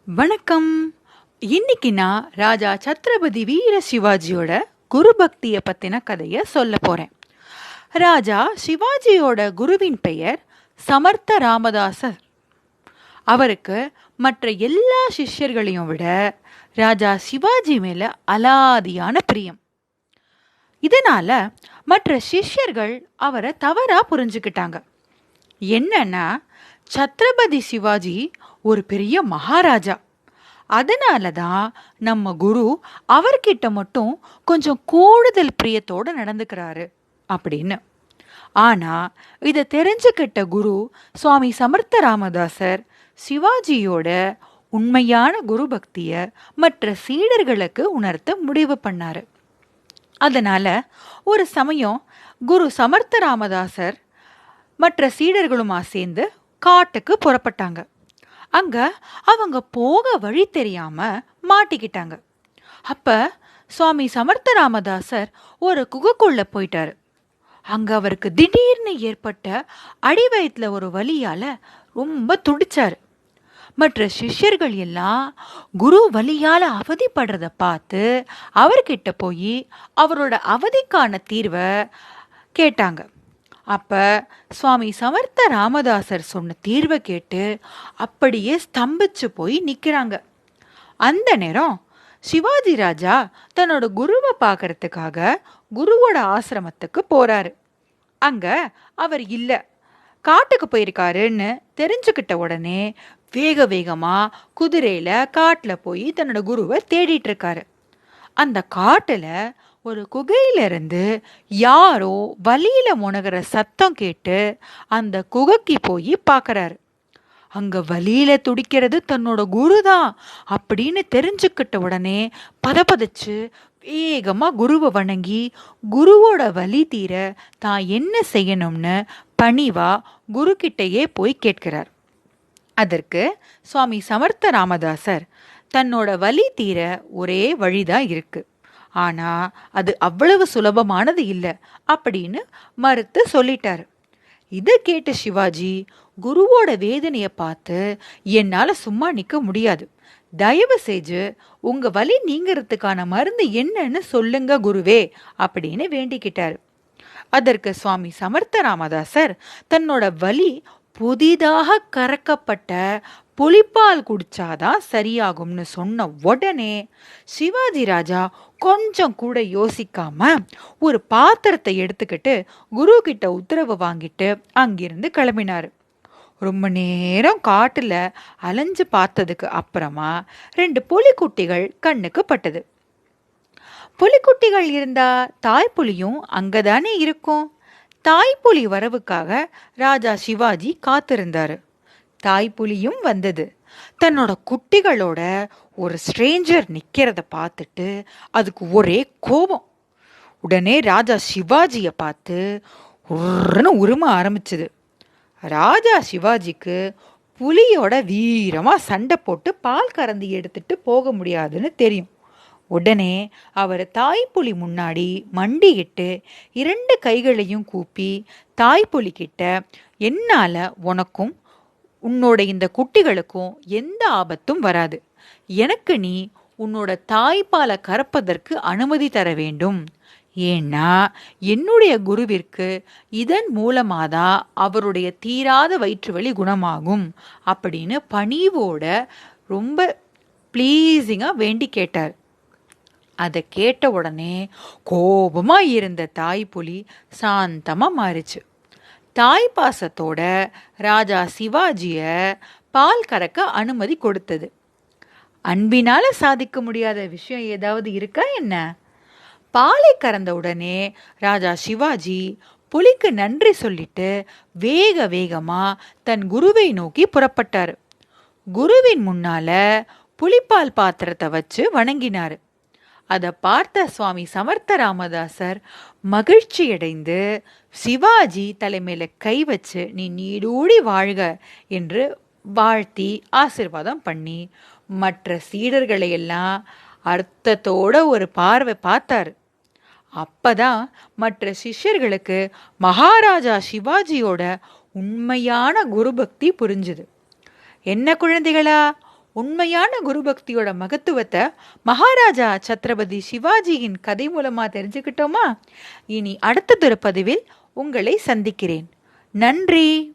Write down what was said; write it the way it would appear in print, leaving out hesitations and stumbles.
வணக்கம். இன்னைக்கு நான் ராஜா சத்ரபதி வீர சிவாஜியோட குரு பக்தியை பத்தின கதையை சொல்ல போறேன். ராஜா சிவாஜியோட குருவின் பெயர் சமர்த்த ராமதாசர். அவருக்கு மற்ற எல்லா சிஷ்யர்களையும் விட ராஜா சிவாஜி மேல அலாதியான பிரியம். இதனால மற்ற சிஷ்யர்கள் அவரை தவறா புரிஞ்சுக்கிட்டாங்க. என்னன்னா, சத்ரபதி சிவாஜி ஒரு பெரிய மகாராஜா, அதனால தான் நம்ம குரு அவர்கிட்ட மட்டும் கொஞ்சம் கூடுதல் பிரியத்தோட நடந்துக்கிறாரு அப்படின்னு. ஆனா இதை தெரிஞ்சுக்கிட்ட குரு சுவாமி சமர்த்த ராமதாசர் சிவாஜியோட உண்மையான குரு பக்திய மற்ற சீடர்களுக்கு உணர்த்த முடிவு பண்ணாரு. அதனால ஒரு சமயம் குரு சமர்த்த ராமதாசர் மற்ற சீடர்களுமா சேர்ந்து காட்டுக்கு புறப்பட்டாங்க. அங்க அவங்க போக வழி தெரியாம மாட்டிக்கிட்டாங்க. அப்ப சுவாமி சமர்த்த ராமதாசர் ஒரு குகைக்குள்ள போயிட்டாரு. அங்க அவருக்கு திடீர்னு ஏற்பட்ட அடிவயத்துல ஒரு வலியால ரொம்ப துடிச்சாரு. மற்ற சிஷ்யர்கள் எல்லாம் குரு வலியால அவதிப்படுறத பார்த்து அவர்கிட்ட போய் அவரோட அவதிக்கான தீர்வை கேட்டாங்க. அப்ப சுவாமி சமர்த்த ராமதாசர் சொன்ன தீர்வை கேட்டு அப்படியே ஸ்தம்பிச்சு போய் நிக்கிறாங்க. அந்த நேரம் சிவாஜி ராஜா தன்னோட குருவை பார்க்கறதுக்காக குருவோட ஆசிரமத்துக்கு போறாரு. அங்க அவர் இல்ல, காட்டுக்கு போயிருக்காருன்னு தெரிஞ்சுக்கிட்ட உடனே வேக வேகமா குதிரையில காட்டுல போய் தன்னோட குருவை தேடிட்டு இருக்காரு. அந்த காட்டுல ஒரு குகையில இருந்து யாரோ வலியில முனகிற சத்தம் கேட்டு அந்த குகைக்கு போய் பார்க்கறாரு. அங்க வலியில துடிக்கிறது தன்னோட குருதான் அப்படின்னு தெரிஞ்சுக்கிட்ட உடனே பதப்பதச்சு வேகமா குருவை வணங்கி குருவோட வலி தீர தான் என்ன செய்யணும்னு பணிவா குரு கிட்டையே போய் கேட்கிறார். அதற்கு சுவாமி சமர்த்த ராமதாசர் தன்னோட வலி தீர ஒரே வழிதான் இருக்கு, ஆனா அது அவ்வளவு சுலபமானது இல்லை அப்படின்னு மறுத்து சொல்லிட்டாரு. இதை கேட்ட சிவாஜி குருவோட வேதனையை பார்த்து என்னால சும்மா நிக்க முடியாது, தயவு செஞ்சு உங்க வலி நீங்கிறதுக்கான மருந்து என்னன்னு சொல்லுங்க குருவே அப்படின்னு வேண்டிக்கிட்டாரு. அதற்கு சுவாமி சமர்த்த ராமதாசர் தன்னோட வலி புதிதாக கறக்கப்பட்ட புலிப்பால் குடிச்சாதான் சரியாகும்னு சொன்ன உடனே சிவாஜி ராஜா கொஞ்சம் கூட யோசிக்காம ஒரு பாத்திரத்தை எடுத்துக்கிட்டு குரு கிட்ட உத்தரவு வாங்கிட்டு அங்கிருந்து கிளம்பினாரு. ரொம்ப நேரம் காட்டுல அலைஞ்சு பார்த்ததுக்கு அப்புறமா 2 புலிக்குட்டிகள் கண்ணுக்கு பட்டது. புலிக்குட்டிகள் இருந்தா தாய்ப்புலியும் அங்கதானே இருக்கும். தாய்ப்புலி வரவுக்காக ராஜா சிவாஜி காத்திருந்தாரு. தாய்ப்புலியும் வந்தது. தன்னோட குட்டிகளோட ஒரு ஸ்ட்ரேஞ்சர் நிக்கிறத பார்த்துட்டு அதுக்கு ஒரே கோபம். உடனே ராஜா சிவாஜிய பார்த்து உரும ஆரம்பிச்சது. ராஜா சிவாஜிக்கு புலியோட வீரமா சண்டை போட்டு பால் கறந்து எடுத்துட்டு போக முடியாதுன்னு தெரியும். உடனே அவர் தாய்ப்புலி முன்னாடி மண்டியிட்டு 2 கைகளையும் கூப்பி தாய்ப்புலி கிட்ட, என்னால உனக்கும் உன்னோட இந்த குட்டிகளுக்கும் எந்த ஆபத்தும் வராது, எனக்கு நீ உன்னோட தாய்ப்பாலை கறப்பதற்கு அனுமதி தர வேண்டும், ஏன்னா என்னுடைய குருவிற்கு இதன் மூலமாதான் அவருடைய தீராத வயிற்று வலி குணமாகும் அப்படின்னு பணிவோட ரொம்ப ப்ளீஸிங்கா வேண்டி கேட்டார். அதை கேட்ட உடனே கோபமா இருந்த தாய்ப்புலி சாந்தமா மாறிச்சு. தாய் பாசத்தோட ராஜா சிவாஜிய பால் கறக்க அனுமதி கொடுத்தது. அன்பினால சாதிக்க முடியாத விஷயம் ஏதாவது இருக்கா என்ன? பாலை கறந்த உடனே ராஜா சிவாஜி புலிக்கு நன்றி சொல்லிட்டு வேக வேகமா தன் குருவை நோக்கி புறப்பட்டாரு. குருவின் முன்னால புலிப்பால் பாத்திரத்தை வச்சு வணங்கினாரு. அதை பார்த்த சுவாமி சமர்த்த ராமதாசர் மகிழ்ச்சியடைந்து சிவாஜி தலைமையில கை வச்சு நீ நீடூடி வாழ்க என்று வாழ்த்தி ஆசிர்வாதம் பண்ணி மற்ற சீடர்களை எல்லாம் அர்த்தத்தோட ஒரு பார்வை பார்த்தாரு. அப்பதான் மற்ற சிஷ்யர்களுக்கு மகாராஜா சிவாஜியோட உண்மையான குரு பக்தி புரிஞ்சுது. என்ன குழந்தைகளா, உண்மையான குரு பக்தியோட மகத்துவத்தை மகாராஜா சத்ரபதி சிவாஜியின் கதை மூலமா தெரிஞ்சுக்கிட்டோமா? இனி அடுத்ததொரு பதிவில் உங்களை சந்திக்கிறேன். நன்றி.